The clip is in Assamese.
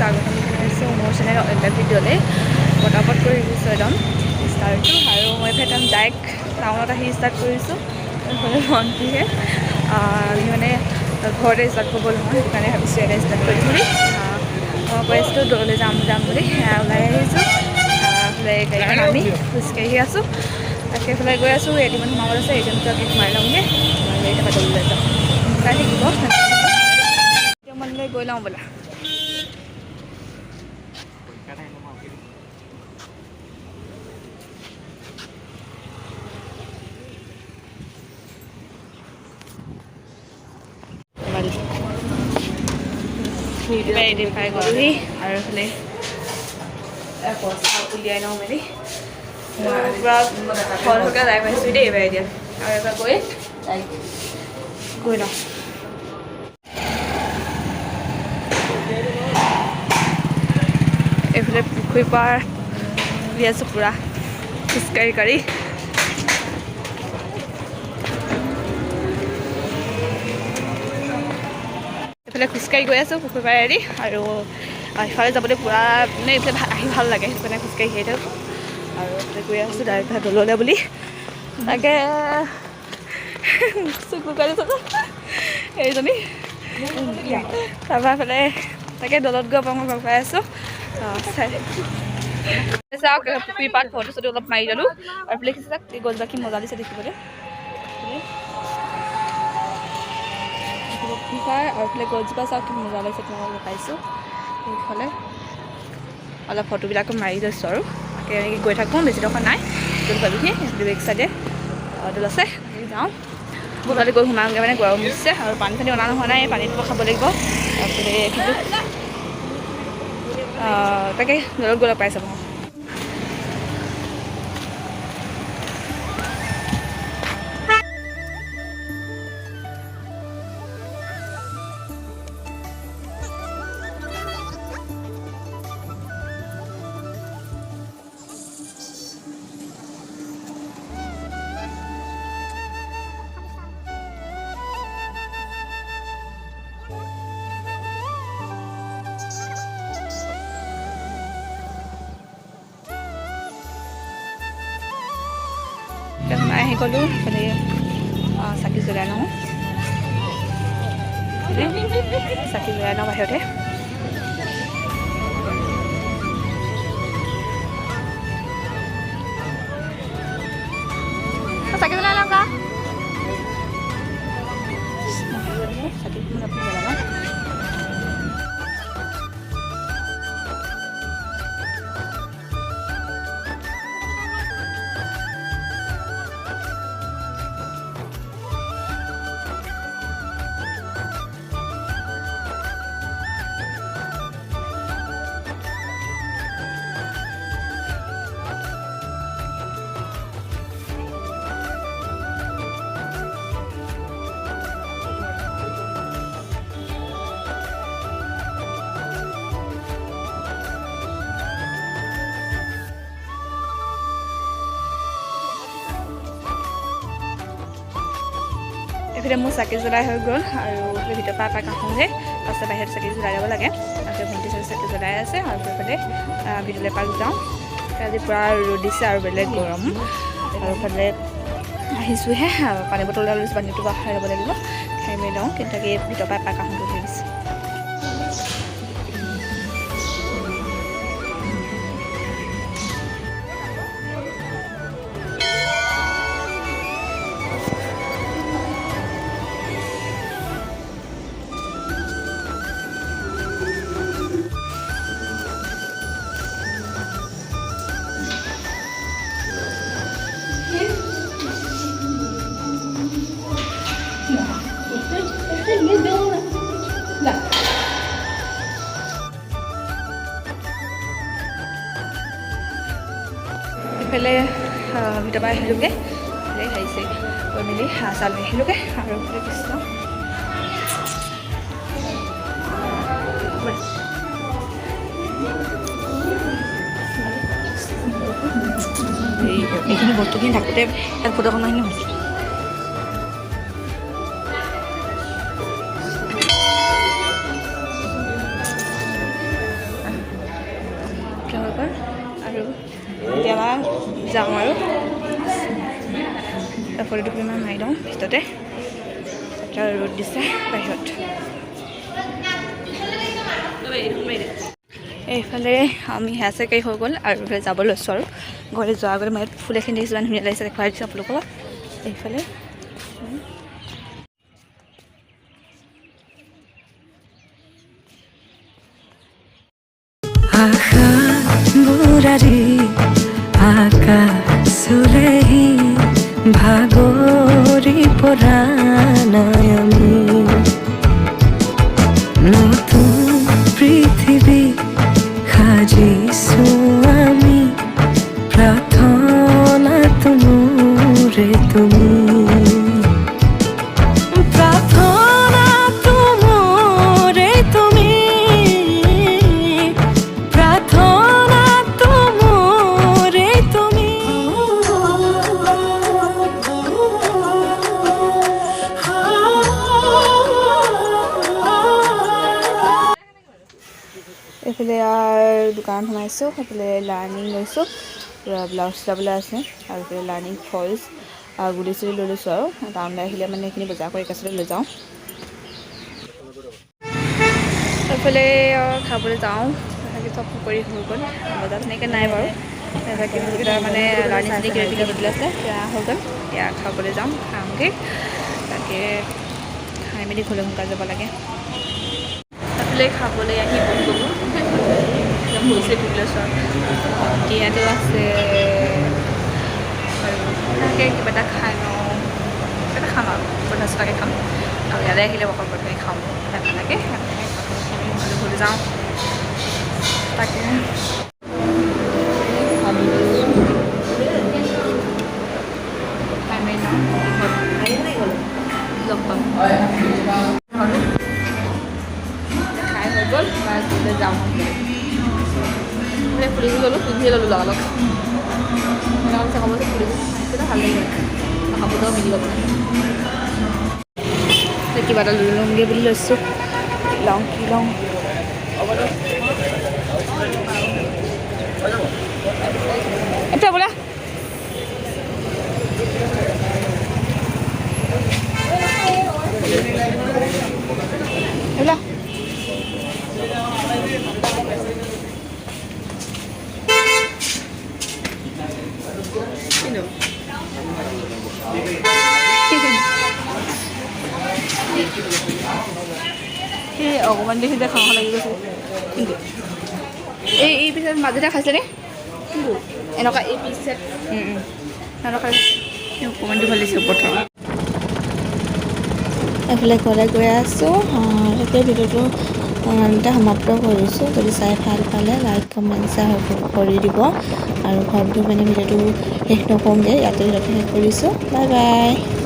স্বাগতম জনাইছোঁ মোৰ চেনেল অন্য ভিডিঅ'লৈ পটাপট কৰি দিছোঁ একদম ষ্টাৰ্টটো আৰু মই একদম ডাইৰেক্ট টাউনত আহি ষ্টাৰ্ট কৰিছোঁ মনটোহে আমি মানে ঘৰতে ষ্টাৰ্ট কৰিব নহয় সেইটো কাৰণে ভাবিছোঁ এটা ষ্টাৰ্ট কৰিম বুলি মই কৈ আছিলোঁ দূৰলৈ যাম বুলি ওলাই আহিছোঁ গাড়ীখন আমি খোজকাঢ়ি আছোঁ তাকে এইফালে গৈ আছোঁ এটিএমত সোমাব আছে এটিএমটো আমি সোমাই লওঁগৈ এতিয়া দৌৰলৈ যাওঁ চাই থাকিব এটিএমলৈ গৈ লওঁ বোলা আইডেণ্টিফাই কৰোঁহি আৰু এইফালে পইচা উলিয়াই লওঁ মেলি পূৰা ফলকৈ যাই পাইছোঁ দেই এইবাৰ এতিয়া আৰু এবাৰ গৈ লওঁ এইফালে পুখুৰী পাৰ ঘূৰি আছোঁ পূৰা খোজকাঢ়ি এইফালে খোজকাঢ়ি গৈ আছোঁ পুখুৰী পাৰেদি আৰু ইফালে যাবলৈ পূৰা মানে এইফালে আহি ভাল লাগে সেইটো কাৰণে খোজকাঢ়ি আহি থাকোঁ আৰু এইফালে গৈ আছোঁ ডাইৰেক্ট দললৈ বুলি তাকে চকু কালি চকু এইজনী তাৰপৰা এইফালে তাকে দলত গৈ মই ভাল পাই আছোঁ চাওক পুখুৰী পাত ফটো চটো অলপ মাৰি ল'লোঁ আৰু এইফালে দেখিছে চাওক এই গছজোপা কি মজা দিছে দেখিবলৈ আৰু এইফালে গছজোপা চাওক কি মজা লাগিছে তোমালোকে পাইছোঁ সেইফালে অলপ ফটোবিলাকো মাৰি লৈছোঁ আৰু তাকে এনেকৈ গৈ থাকোঁ বেছি ডোখৰ নাই দৌল পালোহি বেক চাইডে দৌল আছে যাওঁ দৌলতে গৈ সোমাওঁগৈ মানে গৰম উঠিছে আৰু পানী চানী অনা নোহোৱা নাই পানীটো খাব লাগিব তাৰপিছতে কিন্তু তাকে দৌলত গৈ লগ পাই চাব আহি গ'লোঁ এইফালে চাকি জ্বলাই লওঁ চাকি জ্বলাই লওঁ বাহিৰতে চাকি জ্বলাই লওঁ কা চাকি জ্বলাই লওঁ এইফালে মোৰ চাকি জ্বলাই হৈ গ'ল আৰু ভিতৰৰ পৰা এপাক আহোঁ যে তাৰপিছত বাহিৰত চাকি জ্বলাই যাব লাগে তাৰপিছত ভণ্টি চাকি জ্বলাই আছে আৰু এইফালে ভিতৰলৈ এপাক যাওঁ আজি পূৰা ৰ'দ দিছে আৰু বেলেগ গৰম আৰু এইফালে আহিছোঁহে পানী বটল লৈ লৈছোঁ পানীটো খাই ল'ব লাগিব খাই মেলি লওঁ কিন্তু তাকে ভিতৰৰ পৰা এপাক আহোঁ বুলি ভাবিছোঁ এইফালে ভিতৰৰ পৰা আহিলোগৈ আহিছে গৈ মেলি চাল আহিলোগৈ আৰু কৃষ্ণ এইখিনি বস্তুখিনি থাকোঁতে ইয়াত ফটোখন আহিলে হৈছে এতিয়া যাওঁ আৰু ফটো দুপিমান মাৰি লওঁ ভিতৰতে ৰ'দ দিছে বাহিৰত এইফালে আমি হেয়াৰ চেকাৰী হৈ গ'ল আৰু এইফালে যাব লৈছোঁ আৰু ঘৰলৈ যোৱাৰ আগতে মই ফুল এখিনি দেখিছোঁ ইমান ধুনীয়া লাগিছে দেখুৱাই দিছোঁ আপোনালোকক এইফালে বুৰাৰী আকাশলেহি ভাগৰি পৰা নাই আমি নতুন পৃথিৱী সাজিছো আমি প্ৰাৰ্থনা তোৰে তুমি এইফালে দোকানত সোমাইছোঁ সেইফালে লাৰ্ণিং লৈছোঁ ব্লাউজ চিলাবলৈ আছে আৰু এইফালে লাৰ্ণিং ফলছ গুলি চুলি লৈ লৈছোঁ আৰু টাউনলৈ আহিলে মানে এইখিনি বজাৰ কৰি একেচতে লৈ যাওঁ এইফালে খাবলৈ যাওঁ তাকে চব কৰি হৈ গ'ল বজাৰ তেনেকৈ নাই বাৰু কিবাকেইটা মানে লাৰ্ণিং চিনি কিবা কিবি দিবলৈ আছে সেয়া হৈ গ'ল এতিয়া খাবলৈ যাওঁ খামগৈ তাকে খাই মেলি ঘৰলৈ সোনকালে যাব লাগে এইফালে খাবলৈ আহি বহি গ'লোঁ হৈছে লৈছোঁ ইয়াতো আছে আৰু তাকে কিবা এটা খাই লওঁ কিবা এটা খাম আৰু 50 টকাকৈ খাম আৰু ইয়ালৈ আহিলে অকল প্ৰথমে খাওঁ লাগে ঘৰলৈ যাওঁ তাকে খাই মেলি লগ পাম খাই হৈ গ'ল ঘৰলৈ যাওঁ ফুলিব ল'লোঁ পিন্ধিয়ে ল'লোঁ লগালগ ক'ব ফুলিব ভাল লাগিব খাবলৈও মিলিব কিবা এটা লৈ ল'মগৈ বুলি লৈছোঁ লওঁ কি লওঁ এতিয়া বোলা সেই অকণমান দেখিতে খাওঁ লাগি গৈছে কিন্তু এই পিছত মাজতে খাইছেনে কিন্তু এনেকুৱা এই পিচ চেট এনেকুৱা অকণমানটো ভাল লাগিছে প্ৰথম এইফালে ঘৰলৈ গৈ আছোঁ তাকে ভিডিঅ'টো ইমানতে সমাপ্ত কৰিছোঁ যদি চাই ভাল পালে লাইক কমেণ্ট শ্বেয়াৰ কৰি দিব আৰু ঘৰত গৈ মানে ভিডিঅ'টো শেষ নকৰোঁগৈ ইয়াতে শেষ কৰিছোঁ বাই বাই